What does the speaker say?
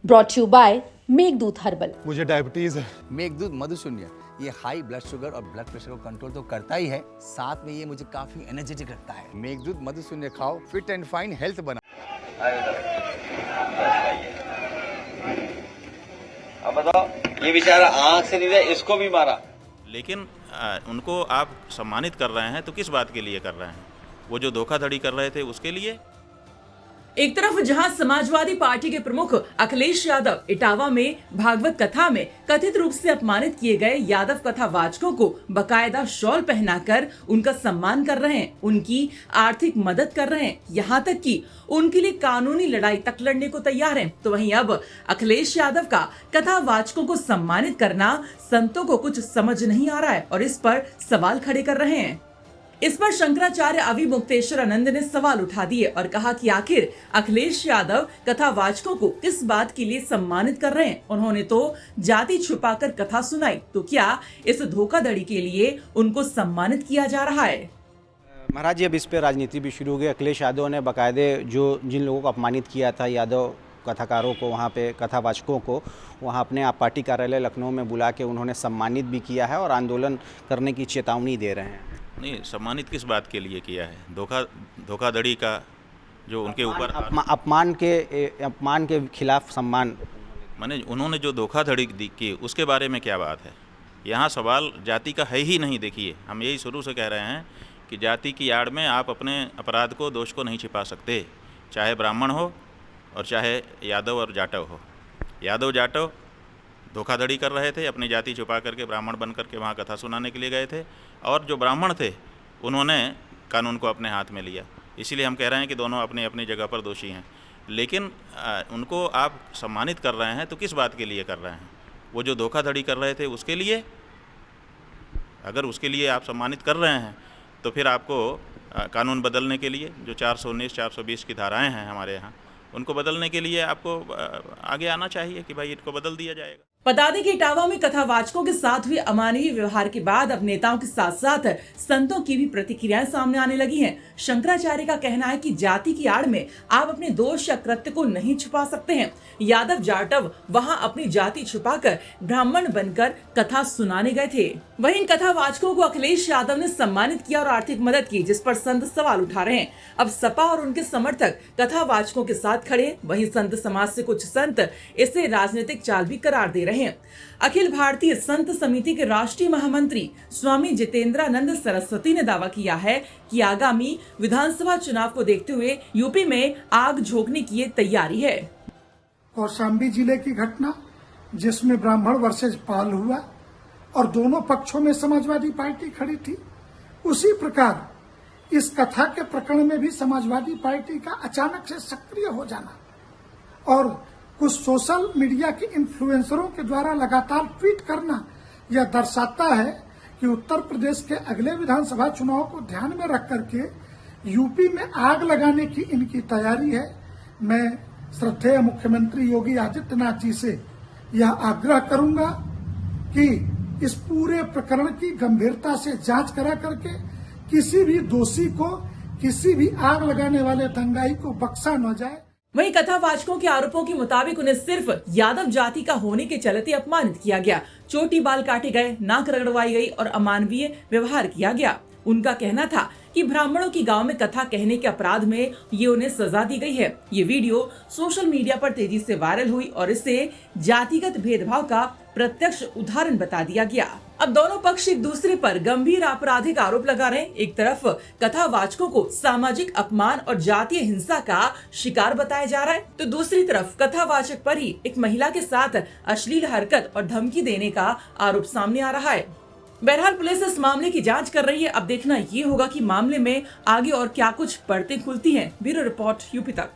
Brought you by Meghdoot herbal. मुझे diabetes है। मेघदूत मधुशून्य ये हाई ब्लड शुगर और ब्लड प्रेशर को कंट्रोल तो करता ही है, साथ में ये मुझे काफी एनर्जेटिक रखता है। मेघदूत मधुशून्य खाओ, फिट एंड फाइन हेल्थ बना। अब बताओ, ये बेचारा आंख से नहीं रहा, इसको भी मारा। लेकिन उनको आप सम्मानित कर रहे हैं तो किस बात के लिए कर रहे हैं? वो जो धोखाधड़ी कर रहे थे उसके लिए? एक तरफ जहां समाजवादी पार्टी के प्रमुख अखिलेश यादव इटावा में भागवत कथा में कथित रूप से अपमानित किए गए यादव कथा वाचकों को बकायदा शॉल पहनाकर उनका सम्मान कर रहे हैं, उनकी आर्थिक मदद कर रहे हैं, यहाँ तक कि उनके लिए कानूनी लड़ाई तक लड़ने को तैयार हैं, तो वहीं अब अखिलेश यादव का कथा वाचकों को सम्मानित करना संतों को कुछ समझ नहीं आ रहा है और इस पर सवाल खड़े कर रहे हैं। इस पर शंकराचार्य अविमुक्तेश्वरानंद ने सवाल उठा दिए और कहा कि आखिर अखिलेश यादव कथावाचकों को किस बात के लिए सम्मानित कर रहे हैं? उन्होंने तो जाति छुपाकर कथा सुनाई, तो क्या इस धोखाधड़ी के लिए उनको सम्मानित किया जा रहा है? महाराज जी, अब इस पे राजनीति भी शुरू हो गई। अखिलेश यादव ने बाकायदे जिन लोगों को अपमानित किया था, यादव कथाकारों को, वहाँ पे कथावाचकों को वहाँ अपने आप पार्टी कार्यालय लखनऊ में बुला के उन्होंने सम्मानित भी किया है और आंदोलन करने की चेतावनी दे रहे हैं। नहीं, सम्मानित किस बात के लिए किया है? धोखाधड़ी का जो उनके ऊपर अपमान के खिलाफ सम्मान, माने उन्होंने जो धोखाधड़ी की उसके बारे में क्या बात है? यहाँ सवाल जाति का है ही नहीं। देखिए, हम यही शुरू से कह रहे हैं कि जाति की आड़ में आप अपने अपराध को, दोष को नहीं छिपा सकते, चाहे ब्राह्मण हो और चाहे यादव और जाटव हो। यादव जाटव धोखाधड़ी कर रहे थे, अपनी जाति छुपा करके ब्राह्मण बन करके वहाँ कथा सुनाने के लिए गए थे, और जो ब्राह्मण थे उन्होंने कानून को अपने हाथ में लिया। इसीलिए हम कह रहे हैं कि दोनों अपनी अपनी जगह पर दोषी हैं, लेकिन उनको आप सम्मानित कर रहे हैं तो किस बात के लिए कर रहे हैं? वो जो धोखाधड़ी कर रहे थे उसके लिए? अगर उसके लिए आप सम्मानित कर रहे हैं तो फिर आपको कानून बदलने के लिए जो 419, 420 की धाराएँ हैं हमारे यहाँ, उनको बदलने के लिए आपको आगे आना चाहिए कि भाई इनको बदल दिया जाएगा। बता दें कि इटावा में कथावाचकों के साथ हुए अमानवीय व्यवहार के बाद अब नेताओं के साथ साथ संतों की भी प्रतिक्रियाएं सामने आने लगी हैं। शंकराचार्य का कहना है कि जाति की आड़ में आप अपने दोष या कृत्य को नहीं छुपा सकते हैं। यादव जाटव वहां अपनी जाति छुपाकर ब्राह्मण बनकर कथा सुनाने गए थे। वहीं इन कथावाचकों को अखिलेश यादव ने सम्मानित किया और आर्थिक मदद की, जिस पर संत सवाल उठा रहे हैं। अब सपा और उनके समर्थक कथावाचकों के साथ खड़े, वहीं संत समाज से कुछ संत इसे राजनीतिक चाल भी करार दे रहे हैं। अखिल भारतीय संत समिति के राष्ट्रीय महामंत्री स्वामी जितेंद्रानंद सरस्वती ने दावा किया है कि आगामी विधानसभा चुनाव को देखते हुए यूपी में आग झोंकने की तैयारी है। कौशाम्बी जिले की घटना जिसमें ब्राह्मण वर्सेज पाल हुआ और दोनों पक्षों में समाजवादी पार्टी खड़ी थी, उसी प्रकार इस कथा के प्रकरण में भी समाजवादी पार्टी का अचानक से सक्रिय हो जाना और कुछ सोशल मीडिया के इन्फ्लुएंसरों के द्वारा लगातार ट्वीट करना यह दर्शाता है कि उत्तर प्रदेश के अगले विधानसभा चुनाव को ध्यान में रख करके यूपी में आग लगाने की इनकी तैयारी है। मैं श्रद्धेय मुख्यमंत्री योगी आदित्यनाथ जी से यह आग्रह करूंगा कि इस पूरे प्रकरण की गंभीरता से जांच करा करके किसी भी दोषी को, किसी भी आग लगाने वाले दंगाई को बख्शा न जाए। वहीं कथावाचकों के आरोपों के मुताबिक उन्हें सिर्फ यादव जाति का होने के चलते अपमानित किया गया, चोटी बाल काटे गए, नाक रगड़वाई गई और अमानवीय व्यवहार किया गया। उनका कहना था कि ब्राह्मणों की गांव में कथा कहने के अपराध में ये उन्हें सजा दी गई है। ये वीडियो सोशल मीडिया पर तेजी से वायरल हुई और इसे जातिगत भेदभाव का प्रत्यक्ष उदाहरण बता दिया गया। अब दोनों पक्ष एक दूसरे पर गंभीर आपराधिक आरोप लगा रहे हैं। एक तरफ कथावाचकों को सामाजिक अपमान और जातीय हिंसा का शिकार बताया जा रहा है, तो दूसरी तरफ कथावाचक पर ही एक महिला के साथ अश्लील हरकत और धमकी देने का आरोप सामने आ रहा है। बहरहाल पुलिस इस मामले की जांच कर रही है। अब देखना ये होगा कि मामले में आगे और क्या कुछ परतें खुलती हैं। ब्यूरो रिपोर्ट यूपी तक।